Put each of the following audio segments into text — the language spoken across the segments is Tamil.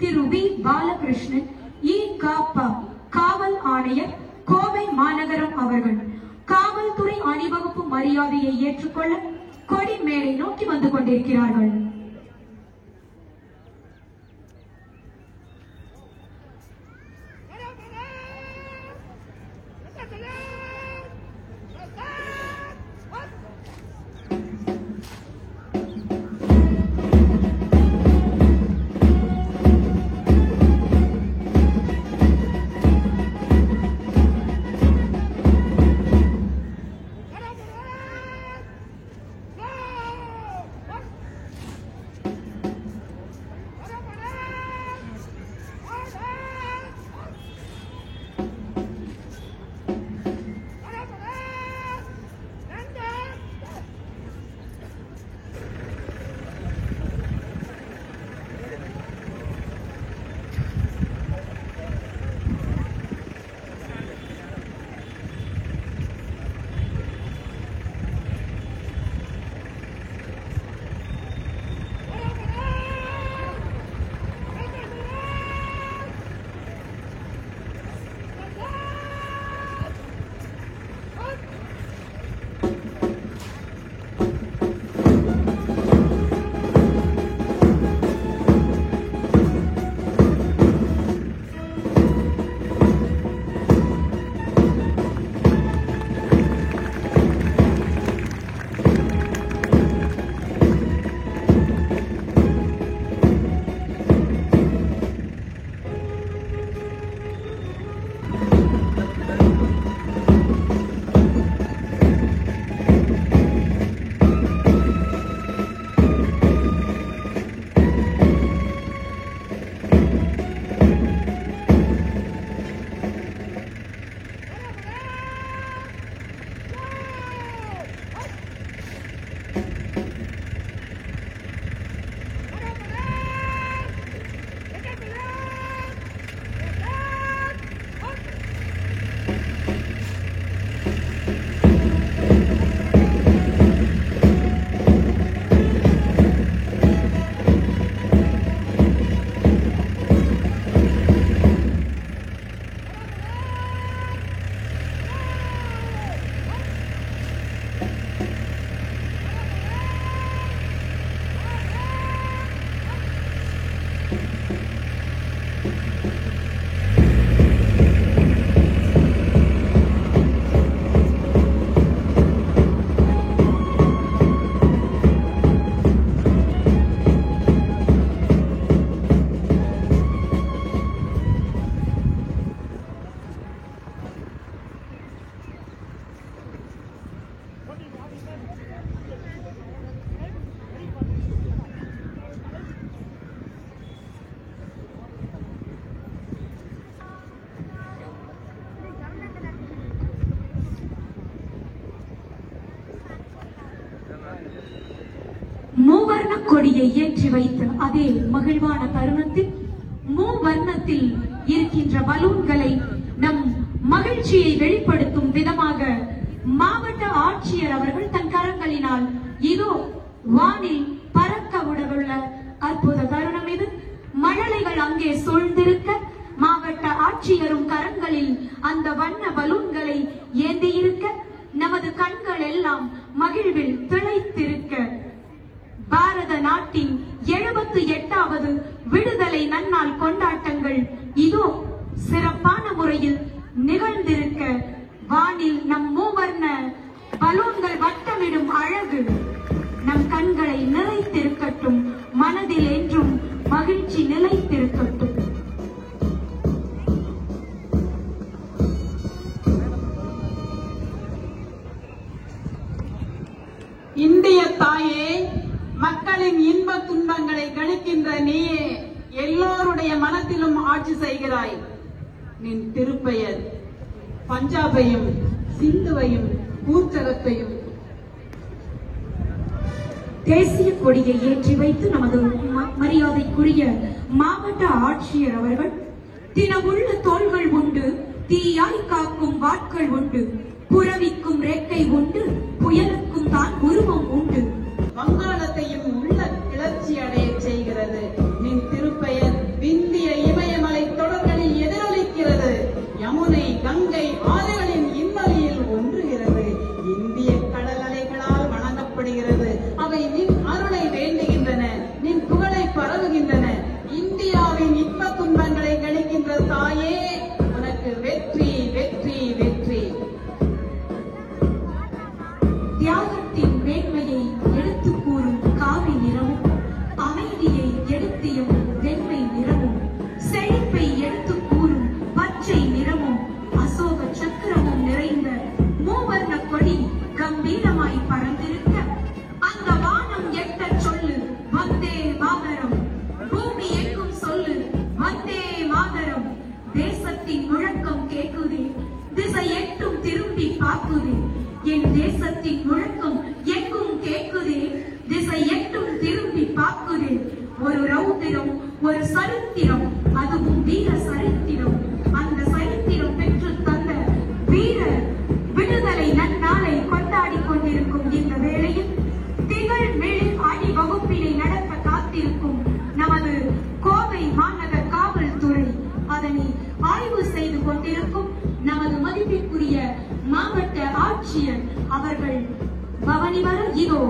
திரு வி. பாலகிருஷ்ணன் காவல் ஆணையர் கோவை மாநகரம் அவர்கள் காவல்துறை அணிவகுப்பு மரியாதையை ஏற்றுக்கொள்ள கொடி மேடை நோக்கி வந்து கொண்டிருக்கிறார்கள். மூவர்ண கொடியை ஏற்றி வைத்த அதே மகிழ்வான தருணத்தில் மூவர்ணத்தில் இருக்கின்ற பலூன்களை நம் மகிழ்ச்சியை வெளிப்படுத்தும் விதமாக மாவட்ட ஆட்சியர் அவர்கள் தன் கரங்களினால் இதோ வானில் பறக்க விடவுள்ள அற்புத தருணம் இது. மழலைகள் அங்கே சூழ்ந்திருக்க மாவட்ட ஆட்சியரும் கரங்களில் அந்த வண்ண பலூன்களை ஏந்தியிருக்க நமது கண்கள் எல்லாம் மகிழ்வில் திளைத்திருக்க பாரத நாட்டின் 78வது விடுதலை நன்னாள் கொண்டாட்டங்கள் இதோ சிறப்பான முறையில் நிகழ்ந்திருக்க வானில் நம் மூவர்ண பலூன்கள் வட்டமிடும் அழகு நம் கண்களை நிறைத்திருக்கட்டும், மனதில் என்றும் மகிழ்ச்சி நிலைத்திருக்கட்டும். இந்திய தாயே, மக்களின் இன்ப துன்பங்களை இருக்கின்ற நீயே எல்லோருடைய மனத்திலும் ஆட்சி செய்கிறாய். நின் திருப்பெயர் பஞ்சாபையும் சிந்துவையும் கூர்ச்சகத்தையும் தேசிய கொடியை ஏற்றி வைத்து நமது மரியாதைக்குரிய மாவட்ட ஆட்சியர் அவர்கள் தினமுள்ள தோள்கள் உண்டு, தீயாய் காக்கும் வாட்கள் உண்டு, புறவிக்கும் ரேக்கை உண்டு, புயலுக்கும் தான் உருவம் உண்டு, வங்காளத்தையும் உள்ள கிளர்ச்சி அடைய செய்கிறது. நின் திருப்பெயர் விந்திய இமயமலை தொடர்களில் எதிரொலிக்கிறது. யமுனை கங்கை ஆறுகளின் இம்மலையில் ஒன்றுகிறது. இந்திய கடல் அலைகளால் வணங்கப்படுகிறது. அவை நின் அருளை வேண்டுகின்றன, நின் புகழை பரவுகின்றன. இந்தியாவின் இன்ப துன்பங்களை கணிக்கின்ற தாயே, உனக்கு வெற்றி வெற்றி வெற்றி. தியாகத்தின் மேன்மையை எடுத்து கூறும் காவி நிறமும், அமைதியை எடுத்தியும் வெண்மை நிறமும், செழிப்பை எடுத்து கூறும் பச்சை நிறமும், அசோக சக்கரமும் நிறைந்த மூவர்ண கொடி கம்பீரமாய் பறந்திருக்க, அந்த வானம் எட்ட சொல்லு வந்தே மாதரம், பூமி எங்கும் சொல்லு வந்தே மாதரம். தேசத்தின் முழக்கம் கேட்குதே, திசை எட்டும் திரும்பி பார்க்குதே. என் தேசத்தின் முழக்கம் எங்கும் கேட்குதே, திசை எட்டும் திரும்பி பார்க்குதே. ஒரு ரௌத்திரம், ஒரு சரித்திரம், அதுவும் வீர சரித்திரம். அந்த சரித்திரம் பெற்று தந்த வீர விடுதலை நன்னாளை கொண்டாடி கொண்டிருக்கும் இந்த வேளையில் திகழ் மெழில் அணி வகுப்பினை நடத்த காத்திருக்கும் நமது கோவை மாநகர் காவல்துறை, அதனை ஆய்வு செய்து கொண்டிருக்கும் நமது மதிப்பிற்குரிய மாவட்ட ஆட்சியர் அவர்கள் பவனி வர இதோ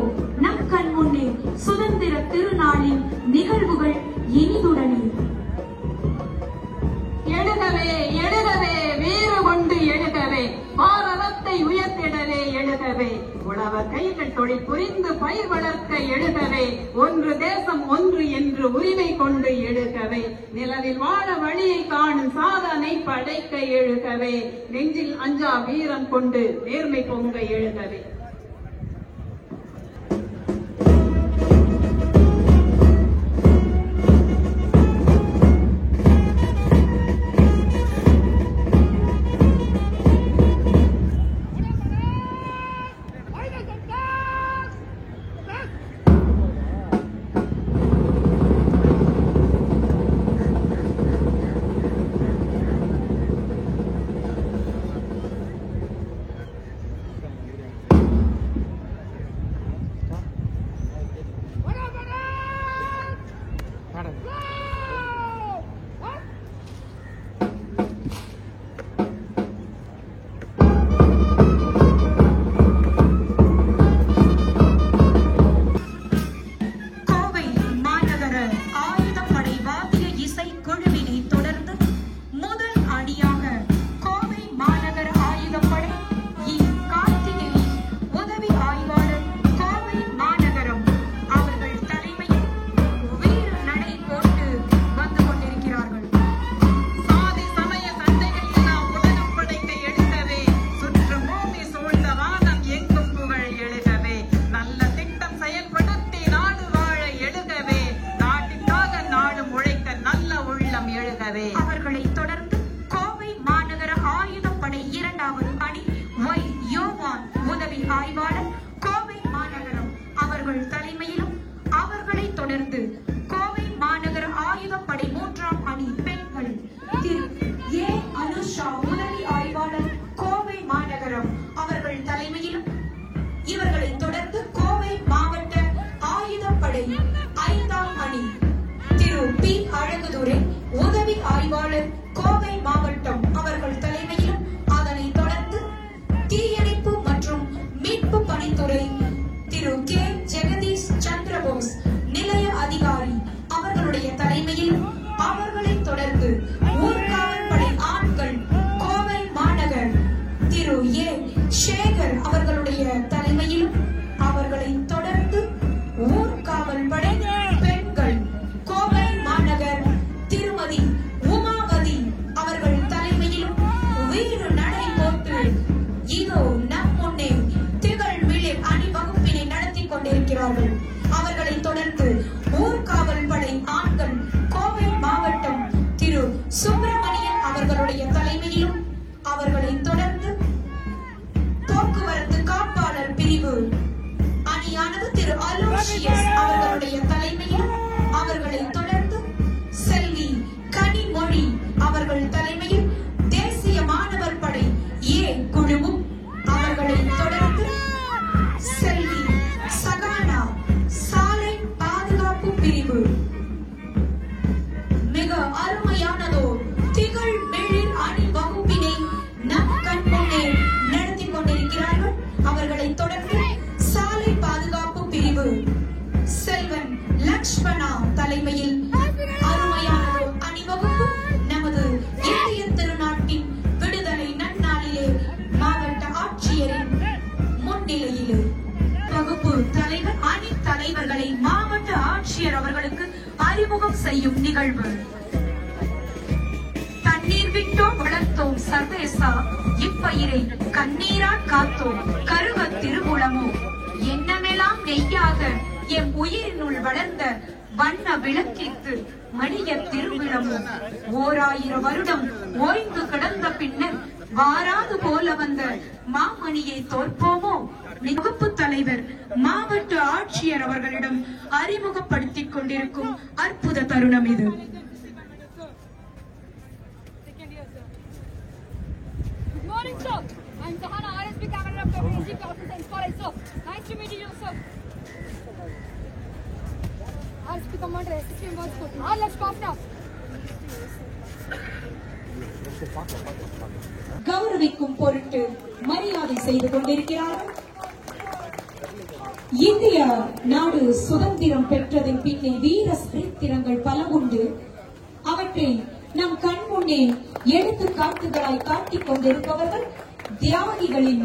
நம் கண் முன்னே சுதந்திர திருநாளின் நிகழ்வுகள் இனிதுடனே. எழுகவே எழுகவே வீறு கொண்டு எழுகவே, பாரதத்தை உயர்த்திடவே எழுகவே, உழவர் கைகள் தொழில் புரிந்து பயிர் வளர்க்க எழுகவே, ஒன்று தேசம் ஒன்று என்று உரிமை கொண்டு எழுகவே, நிலவில் வாழ வழியை காணும் சாதனை படைக்க எழுகவே, நெஞ்சில் அஞ்சா வீரம் கொண்டு நேர்மை பொங்க எழுகவே. அவர்களை தொடர்ந்து கோவை மாநகர ஆயுதப்படை 2வது அணி ஒய் யோவான் உதவி ஆய்வாளர் கோவை மாநகரம் அவர்கள் தலைமையிலும், அவர்களை தொடர்ந்து கோவை மாநகர ஆயுதப்படை 3ஆம் அணி பெண்கள் திரு ஏ அனுஷா உதவி ஆய்வாளர் கோவை மாநகரம் அவர்கள் தலைமையிலும், இவர்களை தொடர்ந்து கோவை மாவட்ட ஆயுதப்படை 5ஆம் அணி திரு பி அழகுதுரை உதவி ஆய்வாளர் கோவை மாவட்டம் அவர்கள் தலைமையிலும், அதனைத் தொடர்ந்து தீயணைப்பு மற்றும் மீட்பு பணித்துறை திரு கே ஜெகதீஷ் சந்திரபோஸ் நிலைய அதிகாரி அவர்களுடைய தலைமையிலும், அவர்களைத் தொடர்ந்து ஊர்காவல்படை ஆண்கள் கோவை மாநகர் திரு ஏ சேகர் அவர்களுடைய தலைமையிலும், அவர்களைத் தொடர்ந்து ஊர்காவல்படை பெண்கள் கோவை மாநகர் திருமதி உமாவதி அவர்கள் தலைமையிலும், பிரிவு மிக அருமையானதோர் திகழ் மெழில் அணிவகுப்பினை நம் கண் முன்னே நடத்தி கொண்டிருக்கிறார்கள். அவர்களை தொடர்ந்து சாலை பாதுகாப்பு பிரிவு செல்வன் லக்ஷ்மணா தலைமையில் அருமையானதோர் அணிவகுப்பு நமது இந்திய திருநாட்டின் விடுதலை நன்னாளிலே மாவட்ட ஆட்சியரின் முன்னிலையிலே வகுப்பு தலைவர் அணி தலைவர்களை மாவட்ட ஆட்சியர் அவர்களுக்கு அறிமுகம் செய்யும் நிகழ்வு. தண்ணீர் விட்டோம் வளர்த்தோம் சர்வேசா, இப்பயிரை கண்ணீரால் காத்தோம் கருவ திருவுளமோ, எண்ணமெல்லாம் நெய்யாக எம் உயிரினுள் வளர்ந்த வண்ண விளக்கிற்கு மணிய திருவிழமோ, 1000 வருடம் ஓய்ந்து கிடந்த பின்னர் வாராது போல வந்த மாமணியை தோற்போமோ. வகுப்பு தலைவர் மாவட்ட ஆட்சியர் அவர்களிடம் அறிமுகப்படுத்திக் கொண்டிருக்கும் அற்புத தருணம் இது. Good morning, sir. I'm Sahana, RSP Commander of WSG Office and Foreign, sir. Nice to meet you, sir. RSP Commander, SSP Moscow. Now let's cough now. கௌரவிக்கும் பொருட்டு மரியாதை செய்து கொண்டிருக்கிறார்கள். இந்திய நாடு சுதந்திரம் பெற்றதின் பின்னே வீர சரித்திரங்கள் பல உண்டு. அவற்றை நம் கண் முன்னே எடுத்துக்காட்டுகளாய் காட்டிக் கொண்டிருப்பவர்கள் தியாகிகளின்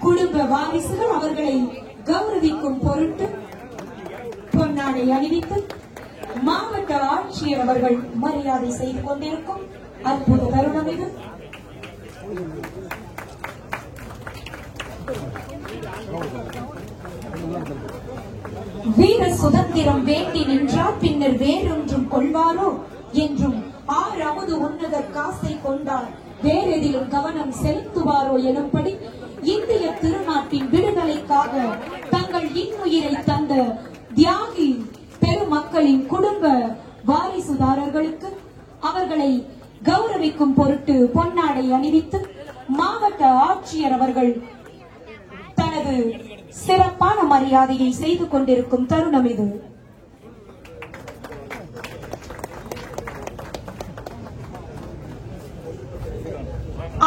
குடும்ப வாரிசுகள். அவர்களை கௌரவிக்கும் பொருட்டு பொன்னாடை அணிவித்து மாவட்ட ஆட்சியர் அவர்கள் மரியாதை செய்து கொண்டிருக்கும் அற்புத தருணம் இது. வீர சுதந்திரம் வேண்டி நின்றால் பின்னர் வேறொன்றும் கொள்வாரோ என்றும், ஆறாவது உன்னதர் காசை கொண்டால் வேறெதிலும் கவனம் செலுத்துவாரோ எனும்படி இந்திய திருநாட்டின் விடுதலைக்காக தங்கள் இன்னுயிரை தந்த தியாகி பெருமக்களின் குடும்ப வாரிசுதாரர்களுக்கு அவர்களை கௌரவிக்கும் பொருட்டு பொன்னாடை அணிவித்து மாவட்ட ஆட்சியர் அவர்கள் தனது சிறப்பான மரியாதையை செய்து கொண்டிருக்கும் தருணம் இது.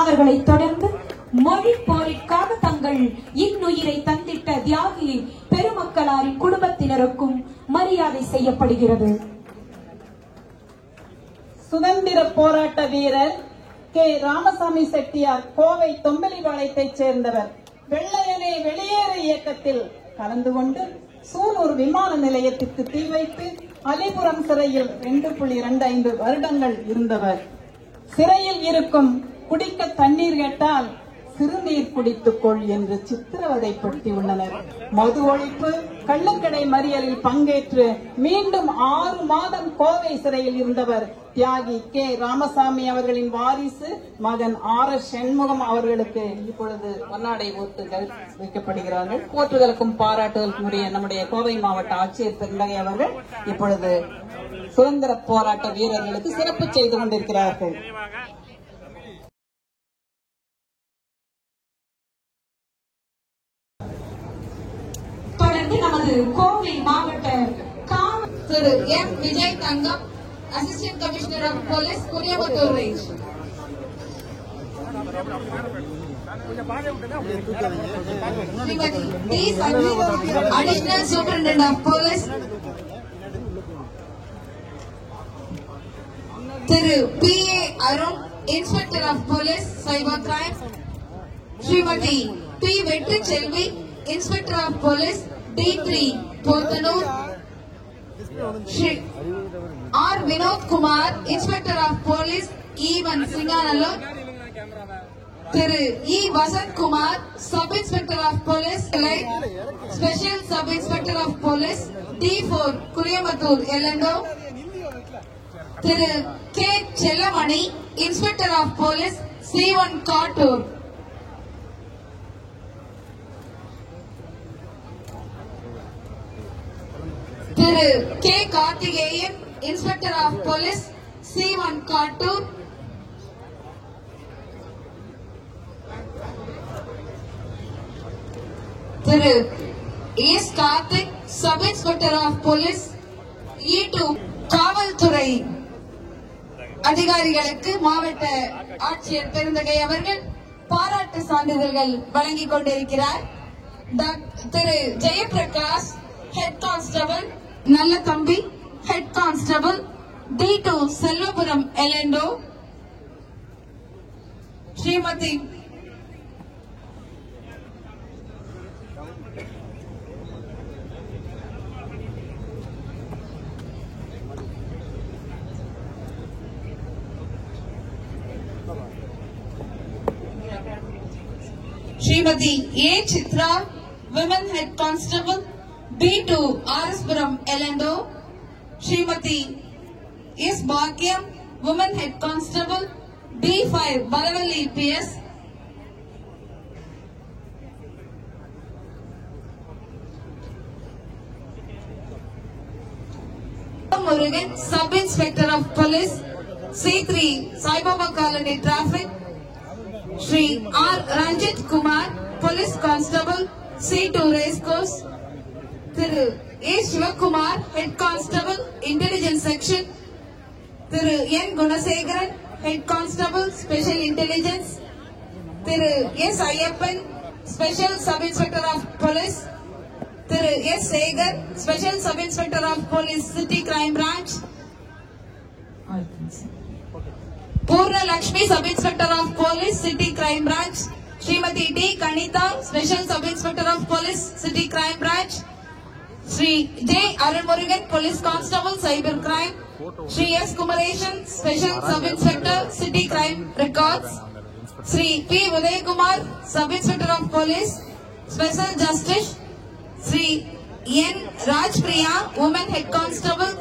அவர்களை தொடர்ந்து மொழி போரிற்காக தங்கள் இன்னுயிரை தந்திட்ட தியாகி பெருமக்களாரின் குடும்பத்தினருக்கும் மரியாதை செய்யப்படுகிறது. சுதந்திர போராட்ட வீரர் கே ராமசாமி செட்டியார் கோவை தொம்பலிபாளையத்தைச் சேர்ந்தவர். வெள்ளையனே வெளியேறு இயக்கத்தில் கலந்து கொண்டு சூலூர் விமான நிலையத்திற்கு தீ வைத்து அலிபுரம் சிறையில் 2.25 வருடங்கள் இருந்தவர். சிறையில் இருக்கும் குடிக்க தண்ணீர் கேட்டால் சிறுநீர் குடித்துக்கொள் என்று சித்திரவதைப்படுத்தியுள்ளனர். மது ஒழிப்பு கள்ளக்கடை மறியலில் பங்கேற்று மீண்டும் 6 மாதம் கோவை சிறையில் இருந்தவர் தியாகி கே ராமசாமி அவர்களின் வாரிசு மகன் RS செண்முகம் அவர்களுக்கு இப்பொழுது பொன்னாடை போட்டு வைக்கப்படுகிறார்கள். போற்றுதலுக்கும் பாராட்டுதலுக்கும் உரிய நம்முடைய கோவை மாவட்ட ஆட்சியர் பெருந்தகை அவர்கள் இப்பொழுது சுதந்திர போராட்ட வீரர்களுக்கு சிறப்பு செய்து கொண்டிருக்கிறார்கள். தொடர்ந்து நமது கோவை மாவட்ட Thiru M Vijay Thangam, assistant commissioner of police, Kuniyamuthur range. Srimathi T Sangeetha, additional superintendent of police. Thiru P A Arun, inspector of police cyber crime. Srimathi P Vetri Selvi, inspector of police D3 Podanur. Sri R Vinoth Kumar, inspector of police E1 Singanallur. Thiru E Vasanth Kumar, sub inspector of police special sub inspector of police D4 Kuniyamuthur L and O. Thiru K Sellamani, inspector of police C1 Kattur. Thiru K Karthikeyan, inspector of police C1 Kattur. Thiru S Karthik, sub inspector of police E2 காவல்துறை அதிகாரிகளுக்கு மாவட்ட ஆட்சியர் பெருந்தகை அவர்கள் பாராட்டு சான்றிதழ்கள் வழங்கிக் கொண்டிருக்கிறார். திரு Jayaprakash head constable Nalla Thambi, head constable D2 Selvapuram L and O, Srimathi Srimathi A Chitra women head constable B2 R S Puram L and O, Srimathi S Bhagyam women head constable B5 बलवल्ली PS, Murugan sub inspector of police C3 Saibaba colony traffic, Shri R Ranjith Kumar police constable C2 race course, Thiru A Sivakumar head constable intelligence section, Thiru N Gunasekaran head constable special intelligence, Thiru S Ayyappan special sub inspector of police, Thiru S Sekar special sub inspector of police city crime branch, Poorna Lakshmi sub inspector of police city crime branch, Srimathi D Kanitha special sub inspector of police city crime branch, Shri J Arunmurugan police constable cyber crime, Shri S Kumaresan special sub inspector city crime records, Shri P Uday Kumar sub inspector of police special justice, Shri N Rajapriya women head constable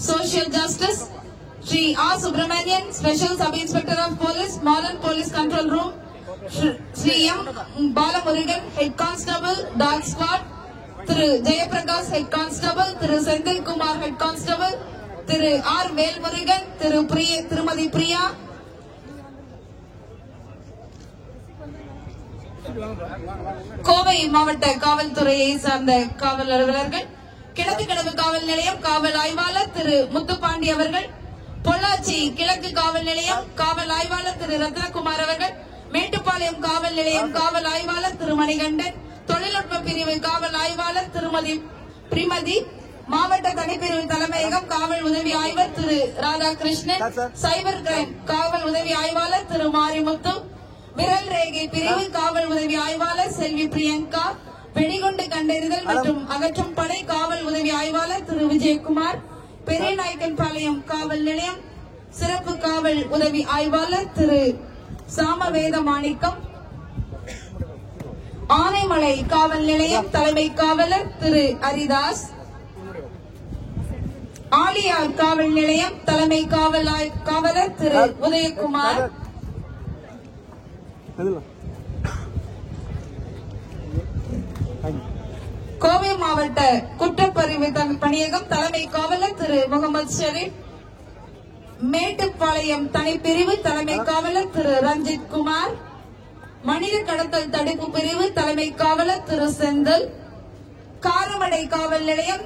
social justice, Shri R Subramanian special sub inspector of police modern police control room, Shri M Balamurugan head constable dog squad, Thiru Jayaprakash head constable, Thiru Senthil Kumar head constable, Thiru R Velmurugan, Thirumathi Priya, Kovai மாவட்ட காவல்துறையை சார்ந்த காவல் அலுவலர்கள், கிழக்கு கடவு காவல் நிலையம் காவல் ஆய்வாளர் திரு முத்துப்பாண்டி அவர்கள், பொள்ளாச்சி கிழக்கு காவல் நிலையம் காவல் ஆய்வாளர் திரு ரத்னகுமார் அவர்கள், மேட்டுப்பாளையம் காவல் நிலையம் காவல் ஆய்வாளர் திரு மணிகண்டன், தொழில்நுட்ப பிரிவு காவல் ஆய்வாளர் திருமதி பிரிமதி, மாவட்ட தனிப்பிரிவு தலைமையகம் காவல் உதவி ஆய்வர் திரு ராதாகிருஷ்ணன், சைபர் கிரைம் காவல் உதவி ஆய்வாளர் திரு மாரிமுத்து, விரல் ரேகை பிரிவு காவல் உதவி ஆய்வாளர் செல்வி பிரியங்கா, வெடிகுண்டு கண்டறிதல் மற்றும் அகற்றும் படை காவல் உதவி ஆய்வாளர் திரு விஜயகுமார், பெரியநாயக்கன்பாளையம் காவல் நிலையம் சிறப்பு காவல் உதவி ஆய்வாளர் திரு சாமவேத மாணிக்கம், ஆனைமலை காவல் நிலையம் தலைமை காவலர் திரு ஹரிதாஸ், ஆலியார் காவல் நிலையம் தலைமை காவலர் திரு உதயகுமார், கோவை மாவட்ட குற்றப்பரிவு பணியகம் தலைமை காவலர் திரு முகமது ஷெரீப், மேட்டுப்பாளையம் தனிப்பிரிவு தலைமை காவலர் திரு ரஞ்சித் குமார், மனித கடத்தல் தடுப்பு பிரிவு தலைமை காவலர் திரு செந்தில், காரமடை காவல் நிலையம்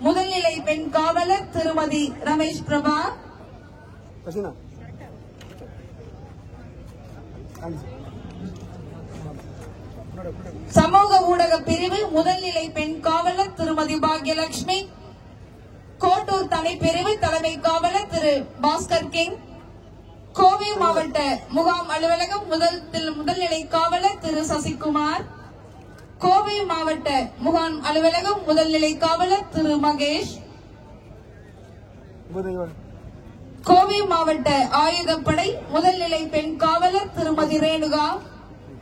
முதல்நிலை பெண் காவலர் திருமதி ரமேஷ் பிரபா, சமூக ஊடக பிரிவு முதல்நிலை பெண் காவலர் திருமதி பாக்யலட்சுமி, கோட்டூர் தனிப்பிரிவு தலைமை காவலர் திரு பாஸ்கர் கிங், கோவை மாவட்ட முகாம் அலுவலகம் முதல்நிலை காவலர் திரு சசிகுமார், கோவை மாவட்ட முகாம் அலுவலகம் முதல்நிலை காவலர் திரு மகேஷ், கோவை மாவட்ட ஆயுதப்படை முதல்நிலை பெண் காவலர் திருமதி ரேணுகா,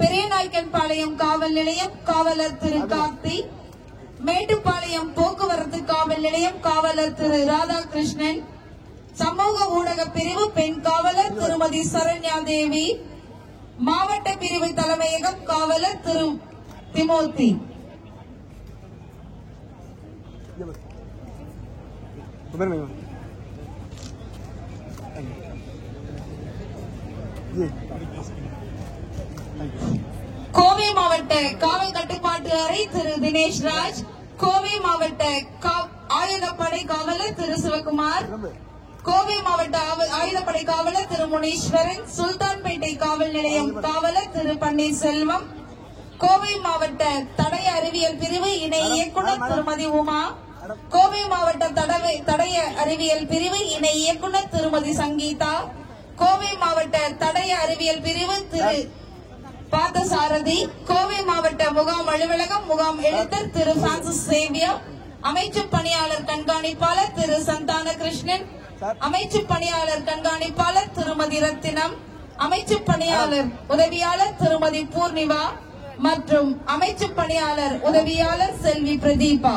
பெரியநாயக்கன்பாளையம் காவல் நிலையம் காவலர் திரு கார்த்தி, மேட்டுப்பாளையம் போக்குவரத்து காவல் நிலையம் காவலர் திரு ராதாகிருஷ்ணன், சமூக ஊடக பிரிவு பெண் காவலர் திருமதி சரண்யா தேவி, மாவட்ட பிரிவு தலைமையகம் காவலர் திரு திமோத்தி. கோவை மாவட்ட காவல் கட்டுப்பாட்டு அறை திரு தினேஷ் ராஜ், கோவை மாவட்ட ஆயுதப்படை காவலர் திரு சிவகுமார், கோவை மாவட்ட ஆயுதப்படை காவலர் திரு முனீஸ்வரன், சுல்தான்பேட்டை காவல் நிலையம் காவலர் திரு பன்னீர்செல்வம், கோவை மாவட்ட தடய அறிவியல் பிரிவு இணை இயக்குனர் திருமதி உமா, கோவை மாவட்ட தடய அறிவியல் பிரிவு இணை இயக்குனர் திருமதி சங்கீதா, கோவை மாவட்ட தடய அறிவியல் பிரிவு திரு பார்த்தசாரதி, கோவை மாவட்ட முகாம் அலுவலகம் முகாம் எழுத்தர் திரு பிரான்சிஸ் சேவியர், அமைச்சு பணியாளர் கண்காணிப்பாளர் திரு சந்தான கிருஷ்ணன், அமைச்சு பணியாளர் கண்காணிப்பாளர் திருமதி ரத்தினம், அமைச்சு பணியாளர் உதவியாளர் திருமதி பூர்ணிமா மற்றும் அமைச்சு பணியாளர் உதவியாளர் செல்வி Pratibha.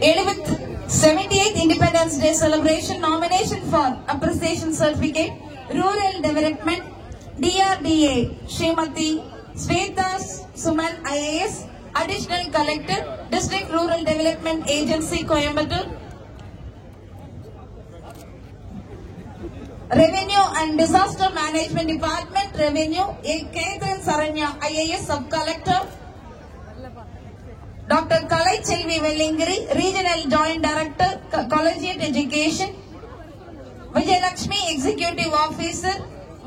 Eleventh 78th Independence Day celebration nomination for appreciation certificate Rural Development DRDA Srimati Sweta Suman IAS Additional Collector District Rural Development Agency Coimbatore. Revenue and Disaster Management Department Revenue Kethan Saranya IAS Sub Collector. Dr. Kalai Chelvi Vellingiri, Regional Joint Director, Collegiate Education. Vijay Lakshmi, Executive Officer,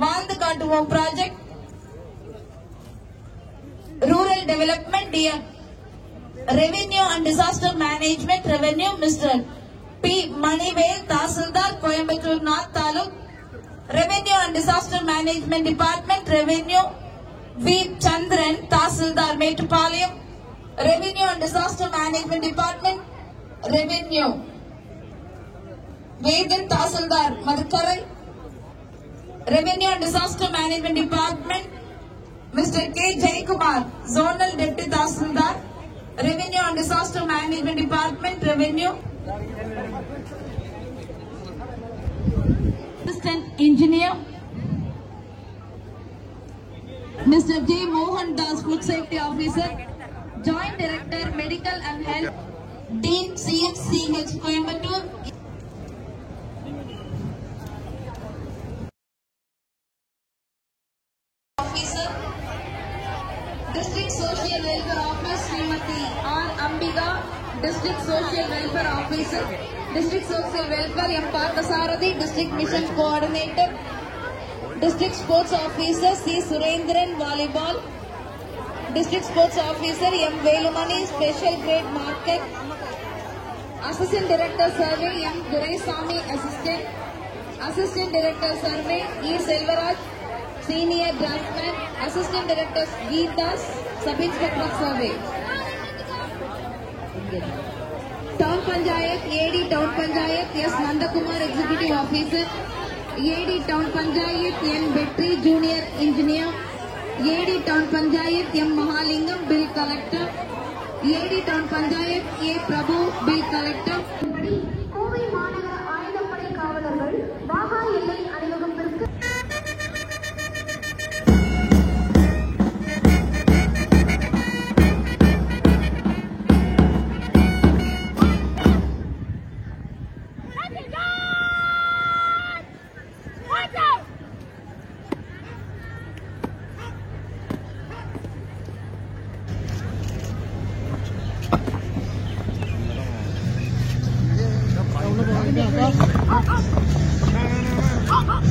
Valdu Katuvam Project, Rural Development, Revenue and Disaster Management, Revenue, Mr. P. Manivel, Tahsildar, Coimbatore North Taluk. Revenue and Disaster Management Department, Revenue, V. Chandran, Tahsildar, Metupalayam. Revenue and Disaster Management Department, Revenue, Vedan Tahsildar, Madhukarai. Revenue and Disaster Management Department, Mr. K. Jaykumar, Zonal Deputy Tahsildar. Revenue and Disaster Management Department, Revenue, Assistant Engineer, Mr. J. Mohan Das, Food Safety Officer, Joint Director, Medical and Health, Dean CHCH Coimbatore. Officer, District Social Welfare Officer, Srimati R. Ambiga, District Social Welfare Officer, District Social Welfare M. Parthasarathi, District Mission Coordinator, District Sports Officer C. Surendran, Volleyball, District Sports Officer M. Velumani, Special Grade Market, Assistant Director Survey M. Duraisamy, Assistant, Assistant Director Survey E. Selvaraj, Senior Draftsman, Assistant Director Geetas, Sub-Inspector of Survey. Town Panchayat, AD Town Panchayat S. Nandakumar, Executive Officer, AD Town Panchayat N. Betri, Junior Engineer, AD Town Panchayat M. Mahalingam, Bill Collector, AD Town Panchayat A. Prabhu, Bill Collector. Kovai மாநகர ஆயுதப்படை காவலர்கள் வாகா எல்லை அணிவகுப்பிற்கு No.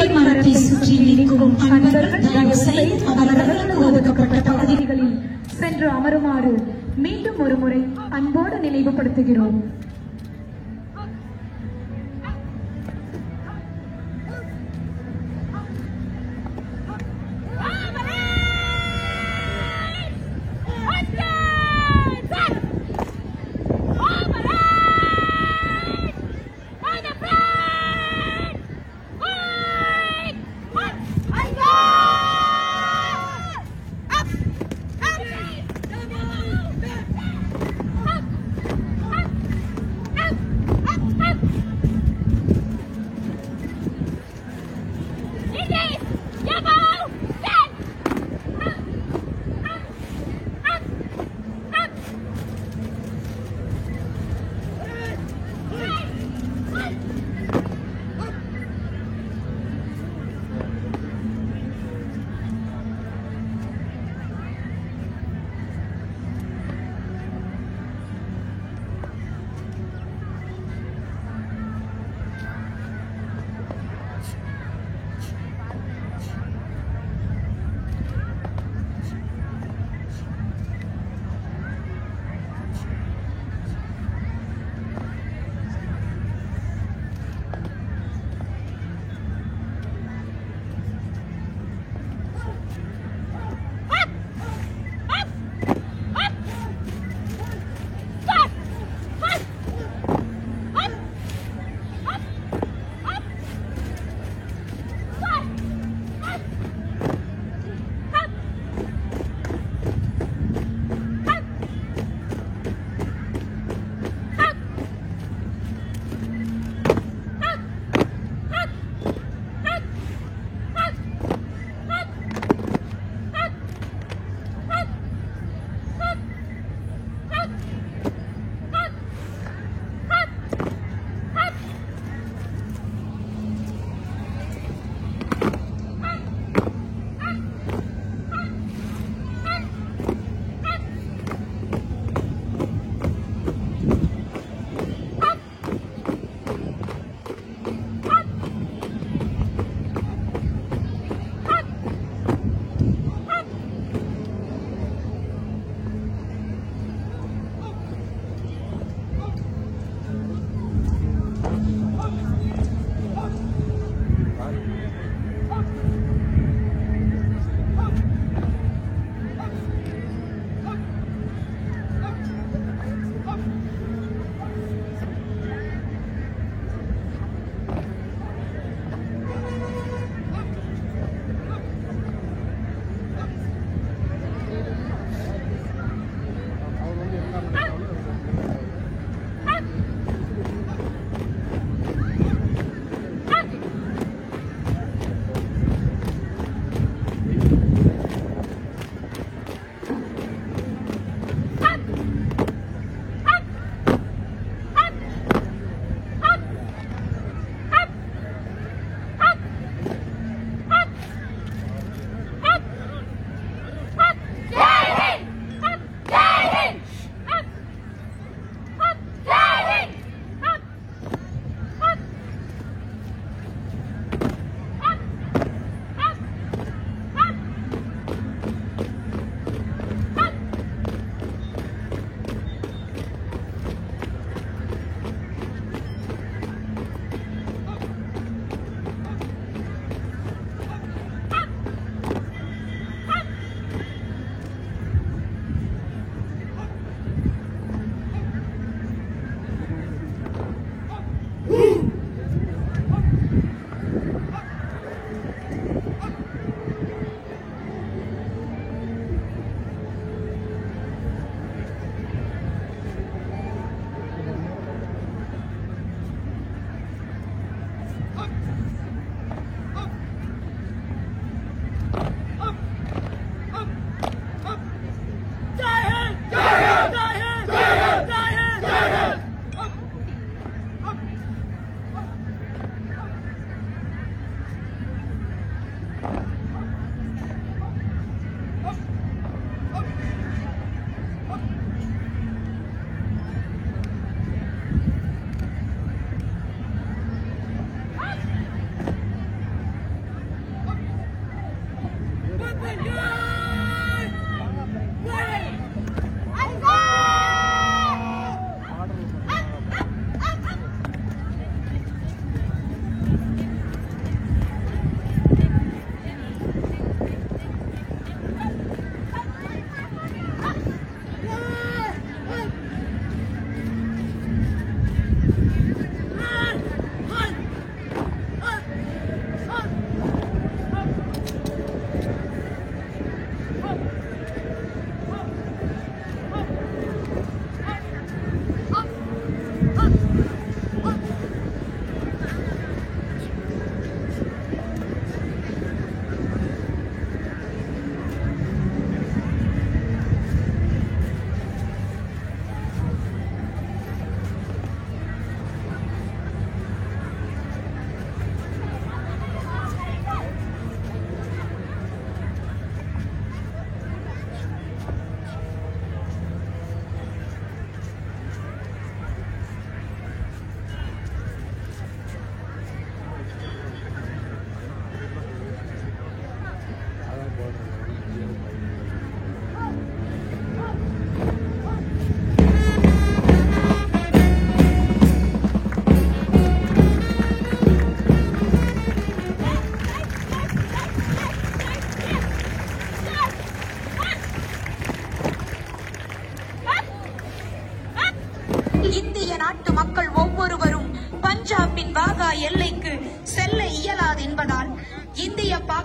கொடிமரத்தை சுற்றி நிற்கும் அன்பர்கள் தயவு செய்து அவரவர்களுக்கு ஒதுக்கப்பட்ட பகுதிகளில் சென்று அமருமாறு மீண்டும் ஒரு முறை அன்போடு நினைவுபடுத்துகிறோம்.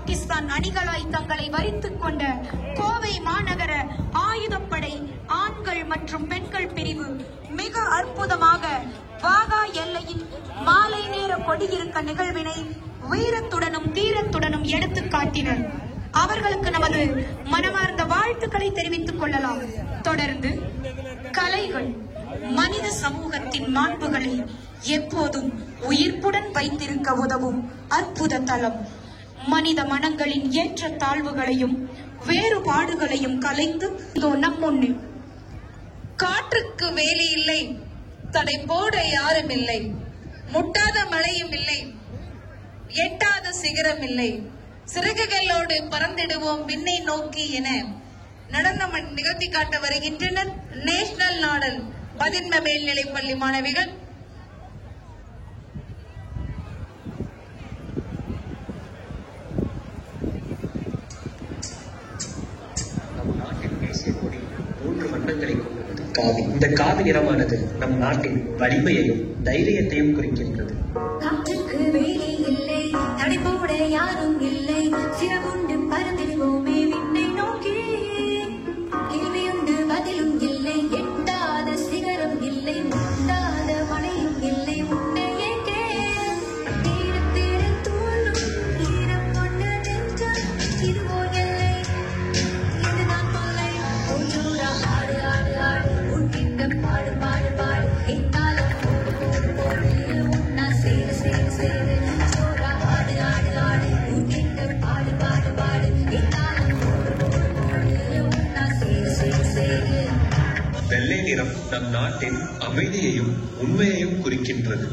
பாகிஸ்தான் அணிகளாய் தங்களை வரித்துக் கொண்ட கோவை மாநகர ஆயுதப்படை ஆண்கள் மற்றும் பெண்கள் பிரிவு மிக அற்புதமாக வாகா எல்லையின் மாலை நேர கொடியிருக்க நிகழ்வினை வீரத்துடனும் தீரத்துடனும் எடுத்து காட்டினர். அவர்களுக்கு நமது மனமார்ந்த வாழ்த்துக்களை தெரிவித்துக் கொள்ளலாம். தொடர்ந்து கலைகள் மனித சமூகத்தின் மாண்புகளை எப்போதும் உயிர்ப்புடன் வைத்திருக்க உதவும் அற்புத தளம். மனித மனங்களின் ஏற்ற தாழ்வுகளையும் வேறுபாடுகளையும் கலைந்து நம் முன்னே. காற்றுக்கு வேலி இல்லை, தடை போட யாரும் இல்லை, முட்டாத மழையும் இல்லை, எட்டாத சிகரம் இல்லை, சிறகுகளோடு பறந்திடுவோம் விண்ணை நோக்கி என நடனம் நிகழ்த்தி காட்ட வருகின்றனர் நேஷனல் நாடல் பதின்ம மேல்நிலைப் பள்ளி மாணவிகள். நம் நாட்டின் தேசிய கொடி 3 வண்ணங்களை கொண்டுள்ளது. காவி. இந்த காவி நிறமானது நம் நாட்டின் வலிமையையும் தைரியத்தையும் குறிக்கின்றது. காற்றுக்கு வேலி இல்லை, தடை போட யாரும் இல்லை, சிறகுண்டு பறந்திடுவோமே விண்ணை நோக்கி. கேள்வியுண்டு பதிலும் இல்லை, எட்டாத சிகரம் இல்லை, முட்டாத மழையும் இல்லை, உன்னையே கேள். தேட தேட தோணும் ஈரம் கொண்ட நெஞ்சம், இதுவோ எல்லை, இதுதான் தொல்லை. ஒன்றூரா ஆடு ஆடு ஆடு, உன்கிட்ட பாடு பாடு பாடு, என்னாலும் வெள்ளை நிறம் நம் நாட்டின் அமைதியையும் உண்மையையும் குறிக்கின்றது.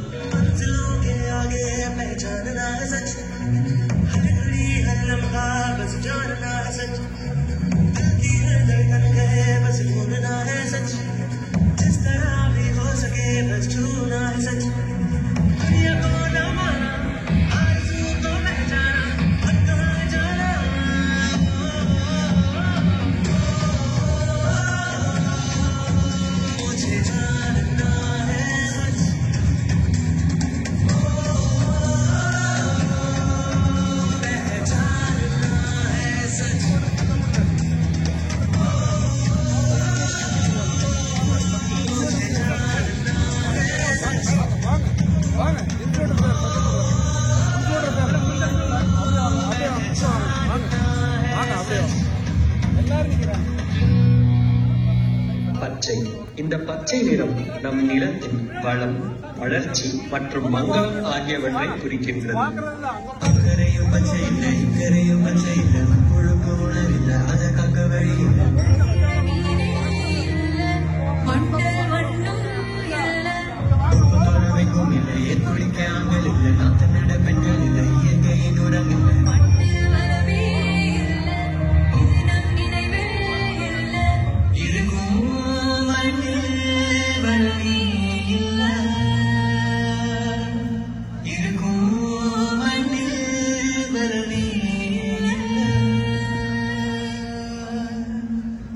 பச்சை. இந்த பச்சை நிறம் நம் நிலத்தின் வளம், வளர்ச்சி மற்றும் மங்களம் ஆகியவற்றை குறிக்கின்றது. அக்கறையும் பச்சை இல்லை, இக்கரையும் பச்சை இல்லை, முழுக்க உணவில்லை, அதை காக்க வழி இல்லை. வைக்கும் இல்லை, என் குளிக்க ஆண்கள் இல்லை, நாத்து நட பெண்கள் இல்லை, இயற்கையின் உரம் இல்லை.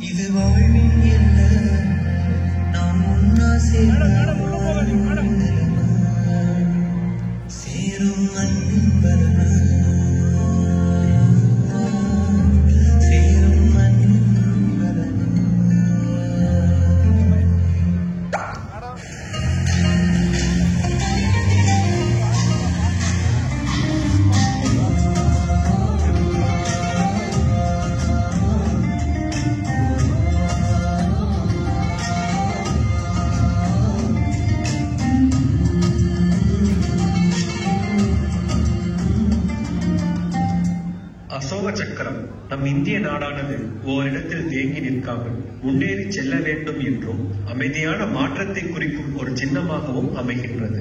இது வாழ்வின் இல்லை, நாம் ஒன்னா சேரும் மண்ணின் பலன், சேரும் மண்ணின் பலன். அசோக சக்கரம் நம் இந்திய நாடானது ஓரிடத்தில் தேங்கி நிற்காமல் முன்னேறி செல்ல வேண்டும் என்றும் அமைதியான மாற்றத்தை குறிக்கும் ஒரு சின்னமாகவும் அமைகின்றது.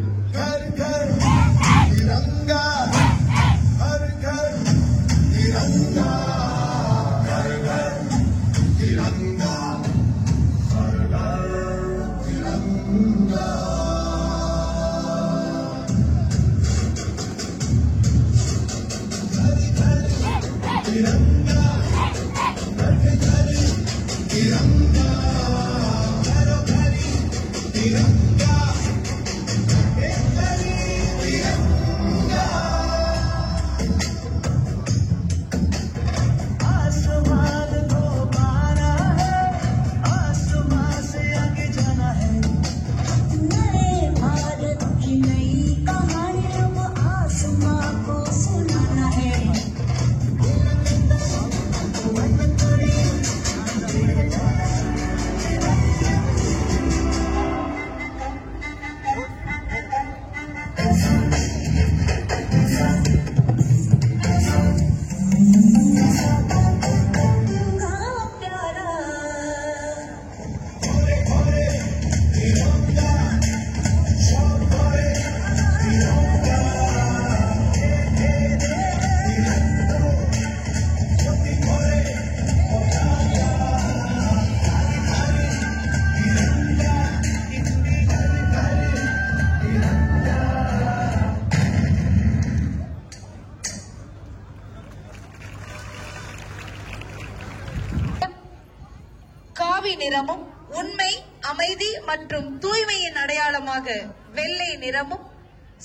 காவி நிறமும், உண்மை, அமைதி மற்றும் தூய்மையின் அடையாளமாக வெள்ளை நிறமும்,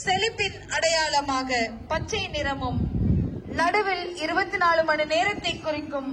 செழிப்பின் அடையாளமாக பச்சை நிறமும், நடுவில் 24 மணி நேரத்தை குறிக்கும்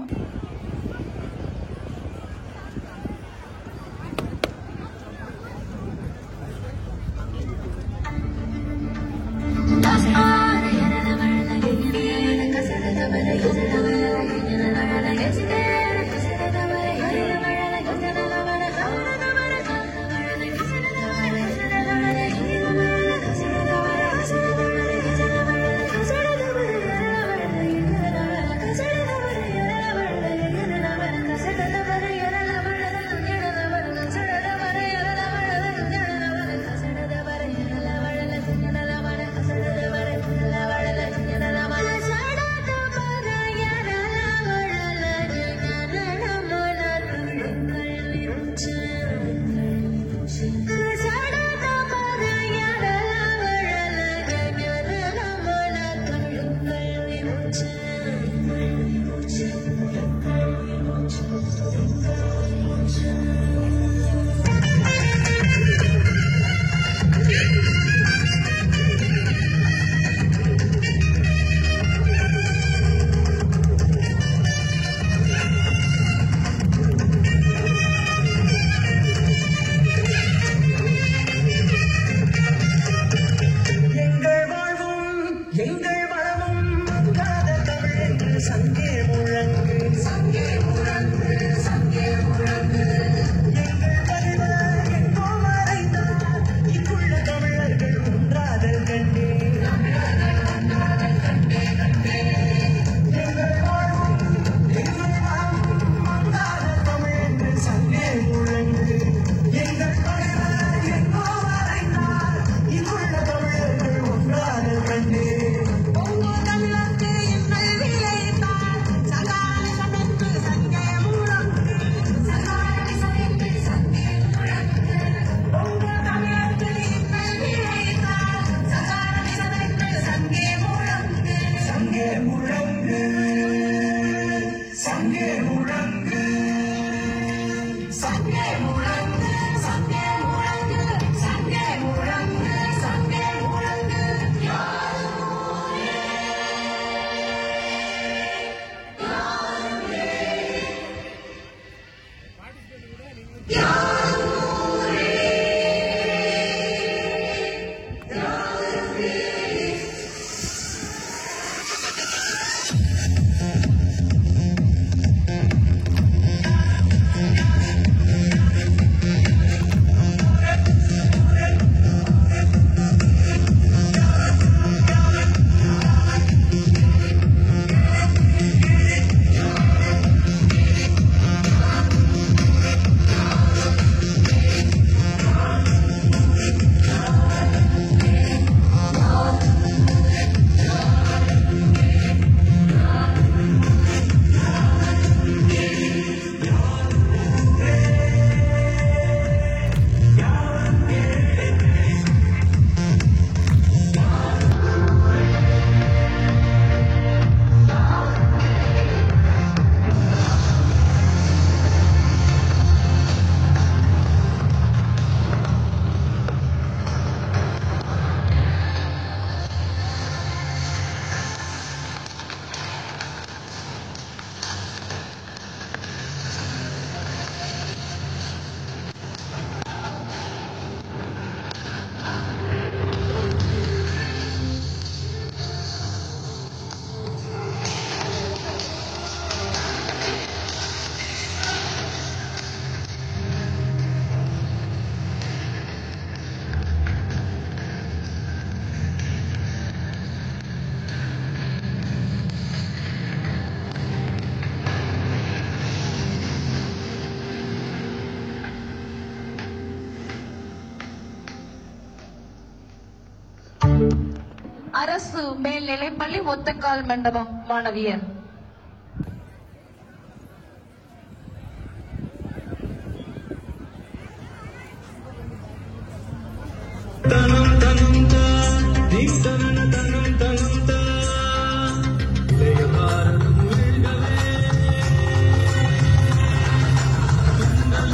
அரசு மேல்நிலைப்பள்ளி ஒத்தக்கால் மண்டபம் மாணவியர். Thank you.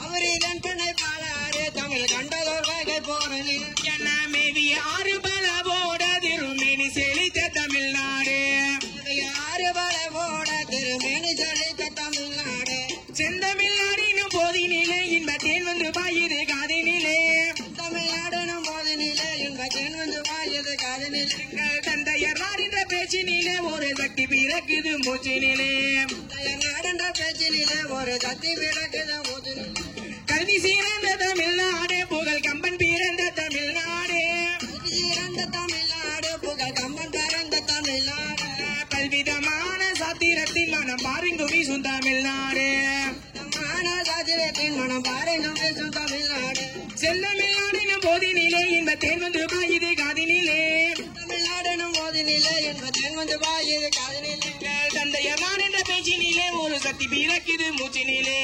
அவரிடம் பெண்ணை பாடாரு தமிழ் கண்டதோர் வகை போரணி என்ன மேவி ஆறு பல போட திருமேனி செழித்த தமிழ்நாடு ஆறு பல போட திருமேனி செழித்த தமிழ்நாடு செந்தமிழ்நாடினும் போதினிலே இன்பத்தேன் வந்து பாயுது காதினிலே தமிழ்நாடனும் போதினிலே இன்பத்தேன் வந்து பாயுது காதினிலே தந்தையர் நாடின்ற பேச்சினிலே ஒரு சக்தி பிறக்குது மூச்சினிலே நாடென்ற பேச்சினிலே ஒரு சக்தி பிறக்குது மூச்சினிலே கல்வி சீரந்த தமிழ்நாடு புகழ் கம்பன் பிறந்த தமிழ்நாடு சீரந்த தமிழ்நாடு புகழ் கம்பன் பிறந்த தமிழ்நாடு பல்விதமான சாத்திரத்தின் மனம் பாருங்கும் வீசும் தமிழ்நாடு சாத்திரத்தின் மனம் பாருங்கும் வீசும் தமிழ்நாடு செல்லமிழ்நாடினும் போதினிலே இன்பத்தேன் வந்து பாயுது காதினிலே தமிழ்நாடனும் போதினிலே இன்பத்தேன் வந்து பாயுது காதினிலே தந்தையர் நாடென்ற பேச்சினிலே ஒரு சக்தி பிறக்குது மூச்சினிலே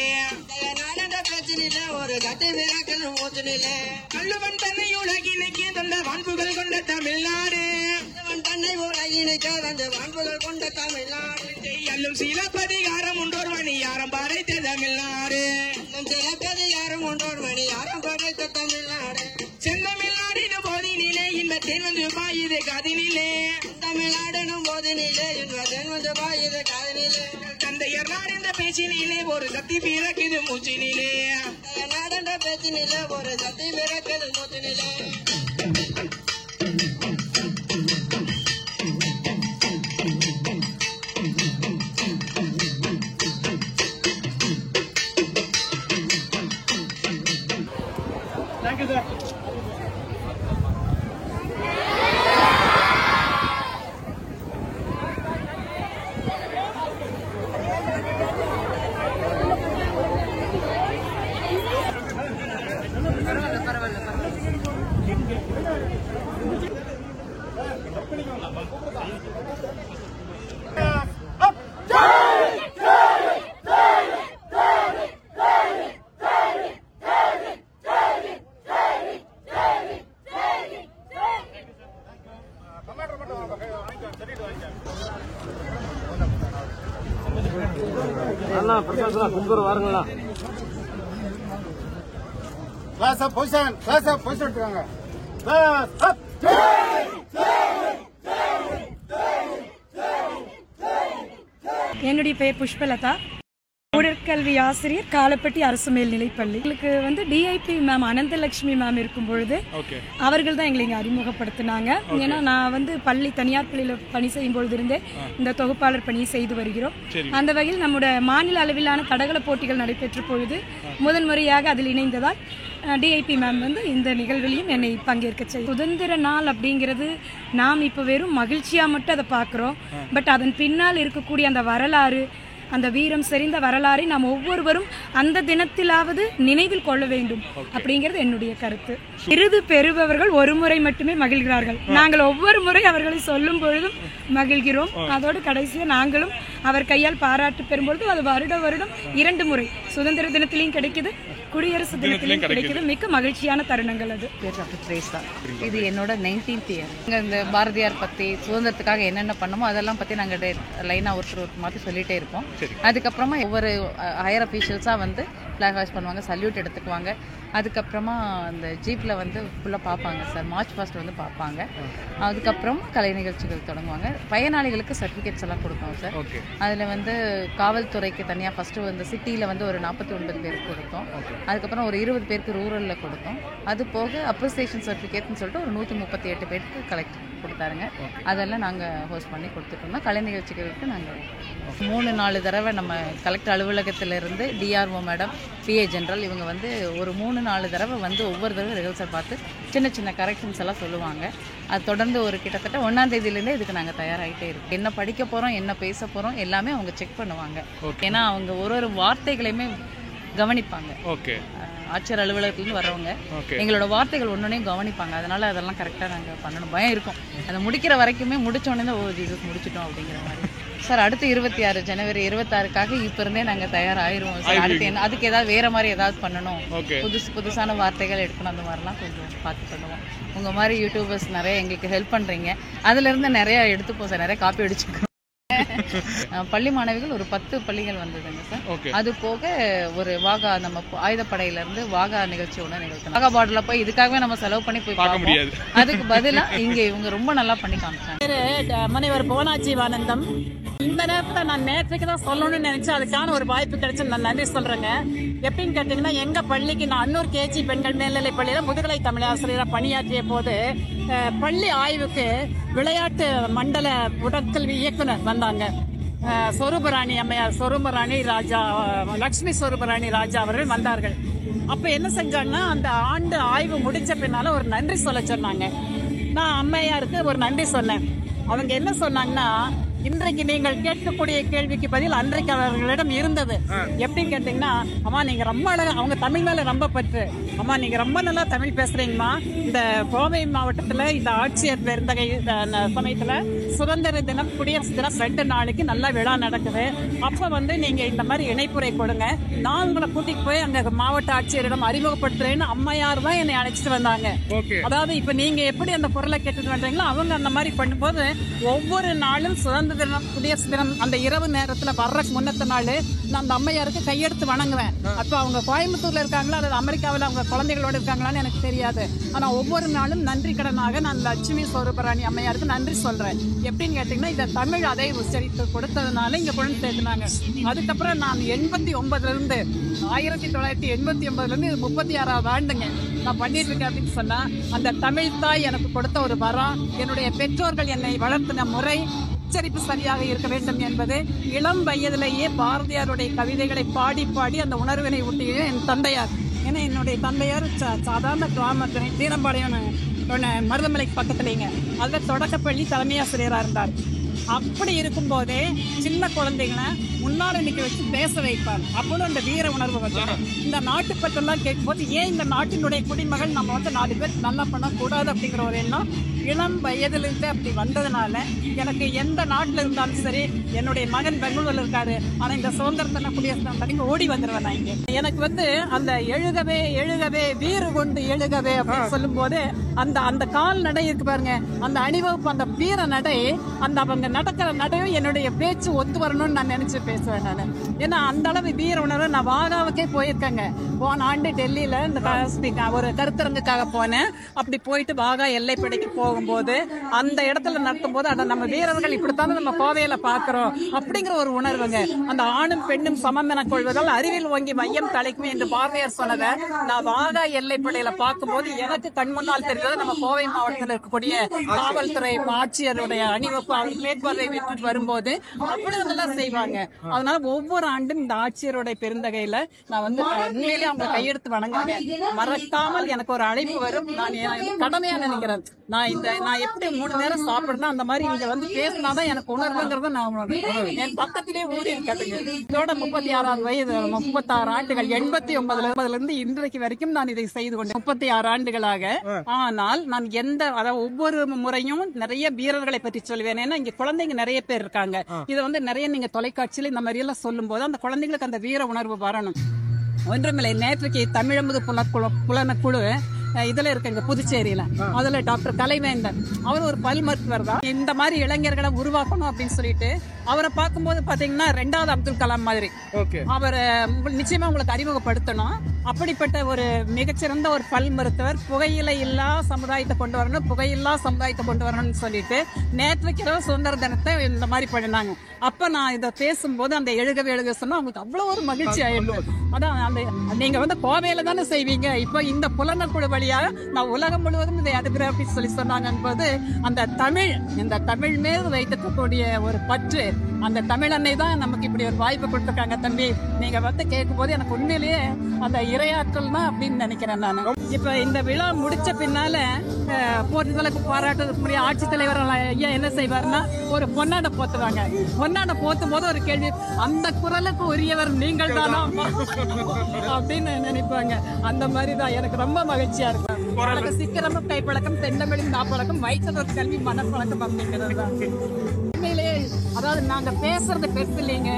நாடென்ற பேச்சினிலே ஒரு சக்தி பிறக்குது மூச்சினிலே கல்லுவன் தன்னை உலகினைக்கு தந்த வான்புகள் கொண்ட தமிழ்நாடு தன்னை உலகினைக்கு தந்த வான்புகள் கொண்ட தமிழ்நாடு எல்லும் சிலப்பதிகாரம் உண்டோர் மணியாரம் படைத்த தமிழ்நாடு சிலப்பதிகாரம் உண்டோர் மணியாரம் படைத்த தமிழ்நாடு செந்தமிழ்நாடினும் போதினிலே இன்பத்தேன் வந்து பாயுது காதினிலே தமிழ்நாடனும் போதினிலே இன்பத்தேன் வந்து பாயுது காதினிலே தந்தையர் நாடென்ற பேச்சினிலே ஒரு சக்தி பிறக்குது மூச்சினிலே நாடென்ற பேச்சினிலே ஒரு சக்தி பிறக்குது மூச்சினிலே Thank you, sir. அண்ணா பிரசாத்னா கும்பர் வாருங்களா. Class up position, class up position எடுத்துக்காங்க. Class up. என்னுடைய பெயர் புஷ்பலதா, உடற்கல்வி ஆசிரியர், காலப்பட்டி அரசு மேல்நிலைப்பள்ளி. எங்களுக்கு வந்து டிஐபி மேம் அனந்தலட்சுமி மேம் இருக்கும் பொழுது அவர்கள் தான் எங்களை இங்கே அறிமுகப்படுத்தினாங்க. ஏன்னா நான் வந்து பள்ளி தனியார் பள்ளியில் பணி செய்யும் பொழுது இருந்தே இந்த தொகுப்பாளர் பணியை செய்து வருகிறோம். அந்த வகையில் நம்முடைய மாநில அளவிலான தடகள போட்டிகள் நடைபெற்ற பொழுது முதன்முறையாக அதில் இணைந்ததால் டிஐபி மேம் வந்து இந்த நிகழ்விலையும் என்னை பங்கேற்க செய்யும். சுதந்திர நாள் அப்படிங்கிறது நாம் இப்போ வெறும் மகிழ்ச்சியாக மட்டும் அதை பார்க்குறோம். பட் அதன் பின்னால் இருக்கக்கூடிய அந்த வரலாறு, அந்த வீரம் செறிந்த வரலாறை நாம் ஒவ்வொருவரும் அந்த தினத்திலாவது நினைவில் கொள்ள வேண்டும் அப்படிங்கிறது என்னுடைய கருத்து. விருது பெறுபவர்கள் ஒரு முறை மட்டுமே மகிழ்கிறார்கள். நாங்கள் ஒவ்வொரு முறை அவர்களை சொல்லும் பொழுதும் மகிழ்கிறோம். அதோடு கடைசியாக நாங்களும் அவர் கையால் பாராட்டு பெறும்பொழுது அது வருடம் 2 முறை சுதந்திர தினத்திலையும் கிடைக்குது, குடியரசு தினத்திலையும் கிடைக்குது. மிக்க மகிழ்ச்சியான தருணங்கள் அது. இது என்னோட 19th இயர். இந்த பாரதியார் பத்தி சுதந்திரத்துக்காக என்னென்ன பண்ணமோ அதெல்லாம் பத்தி நாங்கள் லைனா ஒருத்தர் மாதிரி சொல்லிட்டே இருப்போம். அதுக்கப்புறமா ஒவ்வொரு ஹையர் அஃபீஷியல்ஸா வந்து ஃபிளாக் ஹாய்ஸ்ட் பண்ணுவாங்க, சல்யூட் எடுத்துக்குவாங்க. அதுக்கப்புறமா அந்த ஜீப்ல வந்து ஃபுல்லாக பார்ப்பாங்க சார். மார்ச் பாஸ்ட் வந்து பார்ப்பாங்க. அதுக்கப்புறம் கலை நிகழ்ச்சிகள் தொடங்குவாங்க. பயனாளிகளுக்கு சர்டிஃபிகேட்ஸ் எல்லாம் கொடுத்தோம் சார். அதில் வந்து காவல்துறைக்கு தனியாக ஃபர்ஸ்ட் வந்து சிட்டியில் வந்து ஒரு 49 பேருக்கு கொடுத்தோம். அதுக்கப்புறம் ஒரு 20 பேருக்கு ரூரலில் கொடுத்தோம். அது போக அப்ரிசியேஷன் சர்டிஃபிகேட்னு சொல்லிட்டு ஒரு 138 பேருக்கு கலெக்ட் கொடுத்தாருங்க. அதெல்லாம் நாங்கள் ஹோஸ்ட் பண்ணி கொடுத்துட்டோம்னா கலை நிகழ்ச்சிகளுக்கு நாங்கள் 3-4 தடவை நம்ம கலெக்டர் அலுவலகத்திலிருந்து டிஆர்ஓ மேடம், பிஏ ஜெனரல் இவங்க வந்து ஒரு 3-4 தடவை வந்து ஒவ்வொரு தடவை ரிஹர்சல் பார்த்து சின்ன சின்ன கரெக்ஷன்ஸ் எல்லாம் சொல்லுவாங்க. அது தொடர்ந்து ஒரு கிட்டத்தட்ட 1ஆம் தேதியிலேருந்தே இதுக்கு நாங்கள் தயாராகிட்டே இருக்கோம். என்ன படிக்க போகிறோம், என்ன பேச போகிறோம் எல்லாமே அவங்க செக் பண்ணுவாங்க. ஏன்னா அவங்க ஒரு வார்த்தைகளையுமே கவனிப்பாங்க. ஆட்சியர் அலுவலகத்துலேருந்து வர்றவங்க எங்களோட வார்த்தைகள் ஒன்னொன்னையும் கவனிப்பாங்க. அதனால அதெல்லாம் கரெக்டாக நாங்கள் பண்ணணும். பயம் இருக்கும். அதை முடிக்கிற வரைக்குமே முடிச்சோடனே தான் ஜீசஸ் முடிச்சிட்டோம் அப்படிங்கிற மாதிரி. சார் அடுத்து 26 ஜனவரி 26க்காக இப்போ இருந்தே நாங்கள் தயாராகிருவோம் சார். அடுத்து என்ன அதுக்கு ஏதாவது வேற மாதிரி ஏதாவது பண்ணணும், புதுசான வார்த்தைகள் எடுக்கணும், அந்த மாதிரிலாம் கொஞ்சம் பார்த்து பண்ணுவோம். உங்கள் மாதிரி யூடியூபர்ஸ் நிறைய எங்களுக்கு ஹெல்ப் பண்ணுறீங்க. அதுலேருந்து நிறையா எடுத்துப்போம் சார், நிறைய காப்பி அடிச்சுக்கணும். பள்ளி மாணவிகள் ஒரு 10 பள்ளிகள் வந்ததுங்க சார். அது போக ஒரு வாகா நம்ம ஆயுதப்படையில வாகா நிகழ்ச்சி ஒன்று நிகழ்த்தணும். வாகா பார்டர்ல போய் இதுக்காகவே நம்ம செலவு பண்ணி போய் பார்க்க முடியாது. அதுக்கு பதிலா இங்க இவங்க ரொம்ப நல்லா பண்ணி காமிச்சாங்க. முனைவர் புவனாஜீவானந்தம். இந்த நேரத்தில் நான் நேற்றுக்கு தான் சொல்லணும்னு நினைச்சேன். அதுக்கான ஒரு வாய்ப்பு கிடைச்சு நான் நன்றி சொல்றேங்க. எப்படின்னு கேட்டீங்கன்னா, எங்க பள்ளிக்கு நான் அன்னூர் கேஜி பெண்கள் மேல்நிலை பள்ளியில முதுகலை தமிழ் ஆசிரியராக பணியாற்றிய போது பள்ளி ஆய்வுக்கு விளையாட்டு மண்டல உடற்கல்வி இயக்குனர் வந்தாங்க. சொரூபராணி அம்மையார், சொரூபராணி ராஜா, லட்சுமி சொரூபராணி ராஜா அவர்கள் வந்தார்கள். அப்ப என்ன செஞ்சாங்கன்னா, அந்த ஆண்டு ஆய்வு முடிச்ச பின்னால ஒரு நன்றி சொல்ல சொன்னாங்க. நான் அம்மையாருக்கு ஒரு நன்றி சொன்னேன். அவங்க என்ன சொன்னாங்கன்னா, இன்றைக்கு நீங்கள் கேட்கக்கூடிய கேள்விக்கு பதில் அன்றைக்கு அவர்களிடம் இருந்தது. எப்படின்னு கேட்டீங்கன்னா, அம்மா நீங்க ரொம்ப அழகா, அவங்க தமிழ் மேல ரொம்ப பற்று, அம்மா நீங்க ரொம்ப நல்லா தமிழ் பேசுறீங்கம்மா. இந்த கோவை மாவட்டத்துல இந்த ஆட்சியர் பெருந்தகை சமயத்துல சுதந்திர தினம், குடியரசு தினம் 2 நாளைக்கு நல்ல விழா நடக்குது. அப்ப நீங்க இந்த மாதிரி இணைப்புரை கொடுங்க, நான் உங்களை கூட்டிட்டு போய் அங்க மாவட்ட ஆட்சியரிடம் அறிமுகப்படுத்துறேன்னு அம்மையார் தான் என்னை அழைச்சிட்டு வந்தாங்க. அதாவது இப்ப நீங்க எப்படி அந்த பொருளை கேட்டுட்டு வந்தீங்களோ அவங்க அந்த மாதிரி பண்ணும்போது ஒவ்வொரு நாளும் சுதந்திர தினம், குடியரசு தினம் அந்த இரவு நேரத்துல வர்றதுக்கு முன்னத்த நாள் நான் அந்த அம்மையாருக்கு கையெடுத்து வணங்குவேன். அப்ப அவங்க கோயம்புத்தூர்ல இருக்காங்களா அல்லது அமெரிக்காவில் அவங்க குழந்தைகளோட இருக்காங்களான்னு எனக்கு தெரியாது. ஆனா ஒவ்வொரு நாளும் நன்றி கடனாக நான் லட்சுமி சொரூபராணி அம்மையாருக்கு நன்றி சொல்றேன். எப்படின்னு கேட்டீங்கன்னா, இந்த தமிழ் அதை உச்சரித்து கொடுத்ததுனால இங்க கொண்டு சேர்த்துனாங்க. அதுக்கப்புறம் நான் 89 இருந்து 1989 இருந்து 36வது ஆண்டுங்க நான் பண்ணிட்டு இருக்கேன். அப்படின்னு சொன்னா, அந்த தமிழ் தாய் எனக்கு கொடுத்த ஒரு வரம், என்னுடைய பெற்றோர்கள் என்னை வளர்த்தின முறை, உச்சரிப்பு சரியாக இருக்க வேண்டும் என்பது இளம் வயதிலேயே பாரதியாருடைய கவிதைகளை பாடி பாடி அந்த உணர்வினை ஊட்டிய என் தந்தையார். ஏன்னா என்னுடைய தந்தையார் சாதாரண கிராமத்தினை தீரம்பாளையம் மருதமலைக்கு பக்கத்துலேங்க, அதில் தொடக்கப்பள்ளி தலைமை ஆசிரியராக இருந்தார். அப்படி இருக்கும் போதே சின்ன குழந்தைகளை முன்னாடி நிக்க வச்சு பேச வைப்பார். அப்போது அந்த வீர உணர்வு வந்தார். இந்த நாட்டுப்பற்றெல்லாம் கேட்கும்போது, ஏன் இந்த நாட்டினுடைய குடிமகள் நம்ம 4 பேர் நல்லா பண்ணக்கூடாது அப்படிங்கிற ஒரு எண்ணம் இளம் வயதிலிருந்து அப்படி வந்ததுனால எனக்கு எந்த நாட்டில் இருந்தாலும் சரி, என்னுடைய மகன் பெங்களூர்ல இருக்காரு, ஆனா இந்த சுதந்திர தின குடியரசு ஓடி வந்துடுவேன் நான் இங்க. எனக்கு அந்த எழுகவே எழுகவே வீறு கொண்டு எழுகவே அப்படின்னு சொல்லும் போது அந்த கால் நடை இருக்கு பாருங்க, அந்த அணிவகுப்பு, அந்த வீர நடை, அந்த அவங்க நடக்கிற நடையும் என்னுடைய பேச்சு ஒத்து வரணும்னு நான் நினைச்சு பேசுவேன் நான். ஏன்னா அந்த அளவு வீர உணர்வு. நான் வாகாவுக்கே போயிருக்கேங்க. போன ஆண்டு டெல்லியில இந்த ஒரு கருத்தரங்குக்காக போனேன். அப்படி போயிட்டு வாகா எல்லைப்படைக்கு போகும்போது அந்த இடத்துல நடத்தும் போது, அட நம்ம வீரர்கள் இப்படித்தானே நம்ம கோவையில பாக்குறோம் அப்படிங்கிற ஒரு உணர்வுங்க. அந்த ஆணும் பெண்ணும் சமம் என கொள்வதால் அறிவில் ஓங்கி மையம் தலைக்குமே என்று பாரதியார் சொன்னதை நான் வாகா எல்லைப்படையில பார்க்கும்போது எனக்கு கண் முன்னால் தெரிந்தது நம்ம கோவை மாவட்டத்தில் இருக்கக்கூடிய காவல்துறை ஆட்சியருடைய அணிவகுப்பு, அவங்க மேற்பார்வை விட்டு வரும்போது அவ்வளவு நல்லா செய்வாங்க. அதனால ஒவ்வொரு ஆண்டும் இந்த ஆட்சியருடைய பெருந்தகையில நான் உண்மையிலே அவங்க கையெடுத்து வணங்குறேன். மறக்காமல் எனக்கு ஒரு அழைப்பு வரும், நான் கடமையா நினைக்கிறேன். நான் எப்படி 3 நேரம் சாப்பிடுறேன், அந்த மாதிரி இங்க பேசினாதான் எனக்கு உணர்வுங்கிறத நான் என் பக்கத்திலே ஊறி இருக்காதுங்க. இதோட 36வது வயது, 36 ஆண்டுகள், 89 இருந்து இன்றைக்கு வரைக்கும் நான் இதை செய்து கொண்டேன். 36 ஆண்டுகளாக. ஆனால் நான் அதாவது ஒவ்வொரு முறையும் நிறைய வீரர்களை பற்றி சொல்லுவேன். ஏன்னா இங்க குழந்தைங்க நிறைய பேர் இருக்காங்க. இதை நிறைய நீங்க தொலைக்காட்சியில இந்த மாதிரி எல்லாம் சொல்லும் போது அந்த குழந்தைங்களுக்கு அந்த வீர உணர்வு வரணும். ஒன்றுமில்லை, நேற்றுக்கு தமிழமுது புலனக்குழு இதுல இருக்குங்க புதுச்சேரியில, அதுல டாக்டர் கலைவேந்தன், அவர் ஒரு பல் மருத்துவர் தான். இந்த மாதிரி இளைஞர்களை உருவாக்கணும் அப்படின்னு சொல்லிட்டு அவரை பார்க்கும்போது பாத்தீங்கன்னா 2வது அப்துல் கலாம் மாதிரி அவரை நிச்சயமா உங்களுக்கு அறிமுகப்படுத்தணும். அப்படிப்பட்ட ஒரு மிகச்சிறந்த ஒரு பல் மருத்துவர். புகையிலை இல்லா சமுதாயத்தை கொண்டு வரணும், புகையில்லா சமுதாயத்தை கொண்டு வரணும்னு சொல்லிட்டு நேற்றைக்கு சுதந்திர தினத்தை இந்த மாதிரி பண்ணினாங்க. அப்ப நான் இதை பேசும்போது அந்த எழுக சொன்னா அவங்களுக்கு அவ்வளவு ஒரு மகிழ்ச்சி ஆயிடும். அதான் நீங்க கோவையில தானே செய்வீங்க, இப்ப இந்த புலனக்குழு வழியாக நான் உலகம் முழுவதும் இதை அதுகிறேன் அப்படின்னு சொன்னாங்க என்பது இந்த தமிழ் மீது வைத்திருக்கக்கூடிய ஒரு பற்று. அந்த தமிழ் அன்னை தான் நமக்கு இப்படி ஒரு வாய்ப்பு கொடுத்துருக்காங்க. தம்பி, நீங்க கேட்கும் போது எனக்கு உண்மையிலேயே அந்த இரையாற்றல் தான் அப்படின்னு நினைக்கிறேன் நான். இப்ப இந்த விழா முடிச்ச பின்னால போற்றுதலுக்கு பாராட்டுறதுக்குரிய ஆட்சித்தலைவர் ஐயா என்ன செய்வாருன்னா ஒரு பொன்னாடை போத்துவாங்க. பொன்னாடை போத்தும் போது ஒரு கேள்வி, அந்த குரலுக்கு உரியவர் நீங்கள் தானா அப்படின்னு நினைப்பாங்க. அந்த மாதிரிதான் எனக்கு ரொம்ப மகிழ்ச்சியா இருக்கும். எனக்கு சிக்கிரமும் கைப்பழக்கம், தென்னமிழும் நாப்பழக்கம், வைத்ததொரு கல்வி மனப்பழக்கம் அப்படிங்கிறது தான். உண்மையிலேயே அதாவது நாங்க பேசுறது பெருசு இல்லைங்க,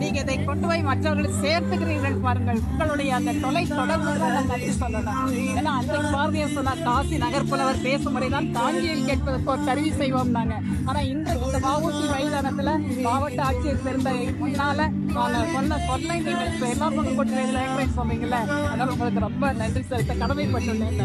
நீங்க இதை கொண்டு போய் மற்றவர்களுக்கு சேர்த்துக்கிறீர்கள் பாருங்கள். உங்களுடைய அந்த தொலை தொடர்பு நன்றி சொல்லலாம். ஏன்னா அன்றைக்கு பாரதியார் சொன்னார், காசி நகர்ப்புலவர் பேசும் முறைதான் காஞ்சியில் கேட்பதற்கு ஒரு கருவி செய்வோம் நாங்க. ஆனா இன்றைக்கு இந்த வஉசி மைதானத்துல மாவட்ட ஆட்சியர் சேர்ந்த முன்னால நான் சொன்ன சொல்ல நீங்க இப்ப எல்லாருக்கும் கொண்டு சொன்னீங்கல்ல, அதனால உங்களுக்கு ரொம்ப நன்றி செலுத்த கடமைப்பட்டுள்ளேன்.